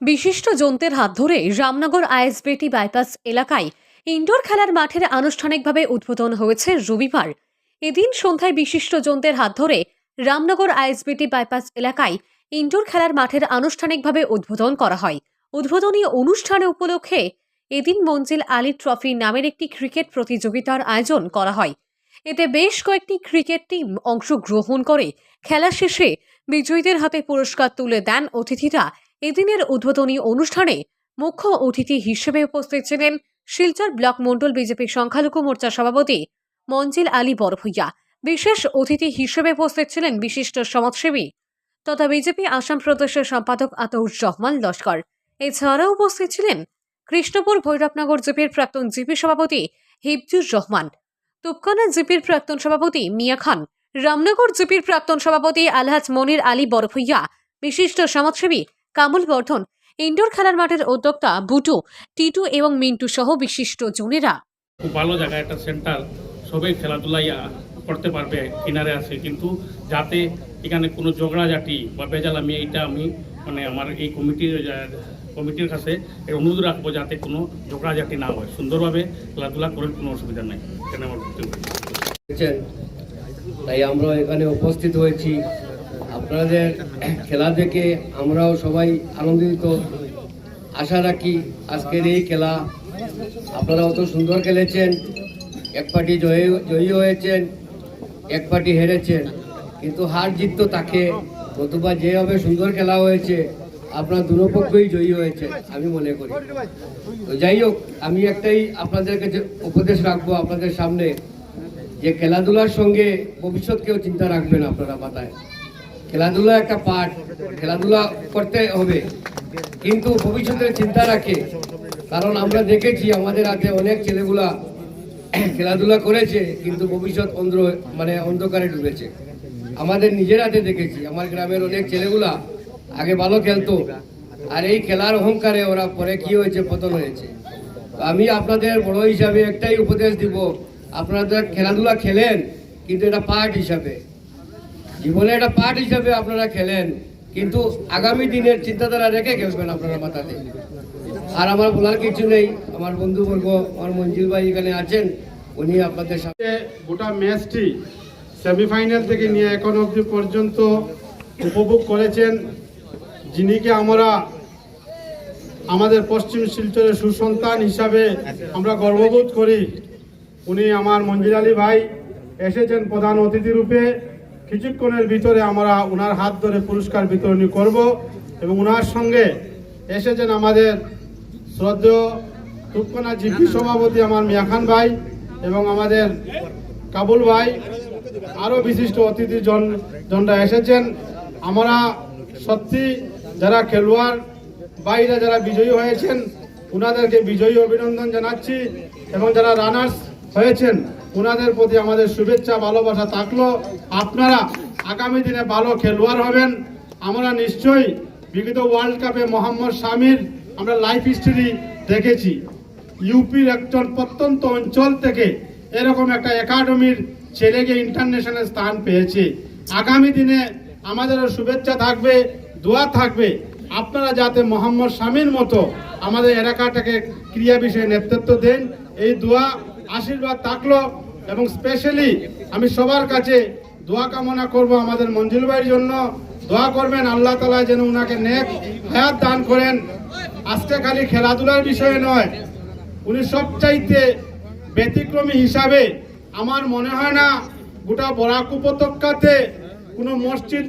বিশিষ্ট জনদের হাত ধরে রামনগর আইএসবিটি বাইপাস এলাকায় ইনডোর খেলার মাঠের আনুষ্ঠানিকভাবে উদ্বোধন হয়েছে রবিবার। এদিন সন্ধ্যায় বিশিষ্ট জনদের হাত ধরে রামনগর আইএসবিটি বাইপাস এলাকায় ইনডোর খেলার মাঠের আনুষ্ঠানিকভাবে উদ্বোধন করা হয়। উদ্বোধনী অনুষ্ঠানে উপলক্ষে এদিন মঞ্জিল আলী ট্রফি নামের একটি ক্রিকেট প্রতিযোগিতার আয়োজন করা হয়। এতে বেশ কয়েকটি ক্রিকেট টিম অংশগ্রহণ করে খেলা শেষে বিজয়ীদের হাতে পুরস্কার তুলে দেন অতিথিরা। এদিনের উদ্বোধনী অনুষ্ঠানে মুখ্য অতিথি হিসেবে উপস্থিত ছিলেন শিলচর ব্লক মন্ডল বিজেপি সংখ্যালঘু মোর্চা সভাপতি মঞ্জিল আলী বড়ভূইয়া। বিশেষ অতিথি হিসেবে উপস্থিত ছিলেন বিশিষ্ট সমাজসেবী তথা বিজেপি আসাম প্রদেশের সম্পাদক আতউর রহমান লস্কর। এছাড়াও উপস্থিত ছিলেন কৃষ্ণপুর ভৈরবনগর জিপির প্রাক্তন জিপি সভাপতি হিফজুর রহমান, তুপকানা জিপির প্রাক্তন সভাপতি মিয়া খান, রামনগর জিপির প্রাক্তন সভাপতি আলহাজ মনির আলী বড়ভূইয়া, বিশিষ্ট সমাজসেবী কামল বর্ধন, ইনডোর খেলার মাঠের উদ্যোক্তা বুটু, টিটু এবং মিন্টু সহ বিশিষ্ট জনেরা। খুব ভালো জায়গা, একটা সেন্টার, সবাই খেলাধুলাই করতে পারবে, কিনারে আছে, কিন্তু যাতে এখানে কোনো ঝগড়াঝাটি বা বেজালামি, এইটা আমি মানে আমার এই কমিটির কাছে অনুরোধ রাখবো যাতে কোনো ঝগড়াঝাটি না হয়, সুন্দরভাবে খেলাধুলা করার কোনো অসুবিধা নেই। এখানে আমার তাই আমরা এখানে উপস্থিত হয়েছি। আপনাদের খেলা দেখে আমরাও সবাই আনন্দিত। আশা রাখি আজকের এই খেলা আপনারা অত সুন্দর খেলেছেন, এক পার্টি জয়ী হয়েছেন, এক পার্টি হেরেছেন, কিন্তু হার জিত তো তাকে নতুবা যেভাবে সুন্দর খেলা হয়েছে আপনার দুপক্ষই জয়ী হয়েছে আমি মনে করি। তো যাই হোক, আমি একটাই আপনাদের কাছে উপদেশ রাখবো আপনাদের সামনে, যে খেলাধুলার সঙ্গে ভবিষ্যৎকেও চিন্তা রাখবেন আপনারা মাথায়। খেলাধুলা একটা পার্ট, খেলাধুলা করতে হবে, কিন্তু ভবিষ্যতের চিন্তা রাখে। কারণ আমরা দেখেছি আমাদের হাতে অনেক ছেলেগুলা খেলাধুলা করেছে কিন্তু ভবিষ্যৎ অন্ধকারে ডুবেছে। আমাদের নিজের হাতে দেখেছি, আমার গ্রামের অনেক ছেলেগুলা আগে ভালো খেলতো, আর এই খেলার অহংকারে ওরা পরে কি হয়েছে, পতন হয়েছে। আমি আপনাদের বড় হিসাবে একটাই উপদেশ দিব, আপনারা খেলাধুলা খেলেন কিন্তু এটা পার্ট হিসাবে, জীবনে একটা পার্ট হিসাবে আপনারা খেলেন, কিন্তু আগামী দিনের চিন্তাধারা রেখে খেলবেন আপনারা মাথাতে। আর আমার বলার কিছু নেই, আমার বন্ধুবর্গ, আমার মঞ্জিল ভাই এখানে আছেন, উনি আপনাদের সাথে গোটা ম্যাচটি সেমিফাইনাল থেকে নিয়ে এখন অবধি পর্যন্ত উপভোগ করেছেন, যিনিকে আমরা আমাদের পশ্চিম শিলচরের সুসন্তান হিসাবে আমরা গর্ববোধ করি। উনি আমার মঞ্জিল আলী ভাই এসেছেন প্রধান অতিথি রূপে। কিছুক্ষণের ভিতরে আমরা ওনার হাত ধরে পুরস্কার বিতরণী করব এবং ওনার সঙ্গে এসেছেন আমাদের শ্রদ্ধেয় তুপকানা জিপি সভাপতি আমার মিয়া খান ভাই এবং আমাদের কাবুল ভাই, আরও বিশিষ্ট অতিথি জনরা এসেছেন। আমরা সত্যি যারা খেলোয়াড় ভাইরা যারা বিজয়ী হয়েছেন ওনাদেরকে বিজয়ী অভিনন্দন জানাচ্ছি, এবং যারা রানার্স হয়েছেন ওনাদের প্রতি আমাদের শুভেচ্ছা ভালোবাসা থাকলো। আপনারা আগামী দিনে ভালো খেলোয়াড় হবেন। আমরা নিশ্চয়ই বিগত ওয়ার্ল্ড কাপে মোহাম্মদ শামির আমরা লাইফ হিস্ট্রি দেখেছি, ইউপির একজন প্রত্যন্ত অঞ্চল থেকে এরকম একটা একাডেমির ছেলেকে ইন্টারন্যাশনাল স্থান পেয়েছে। আগামী দিনে আমাদেরও শুভেচ্ছা থাকবে, দোয়া থাকবে, আপনারা যাতে মোহাম্মদ শামির মতো আমাদের এলাকাটাকে ক্রীড়া বিষয়ে নেতৃত্ব দেন, এই দোয়া আশীর্বাদ থাকলো। এবং স্পেশালি আমি সবার কাছে দোয়া কামনা করব আমাদের মঞ্জিল ভাইয়ের জন্য। দোয়া করবেন আল্লাহ তাআলা যেন উনাকে নেক হায়াত দান করেন। আজকে খালি খেলাধুলার বিষয়ে নয়, উনি সবচাইতে ব্যতিক্রমী হিসাবে আমার মনে হয় না গোটা বরাক উপত্যকাতে কোনো মসজিদ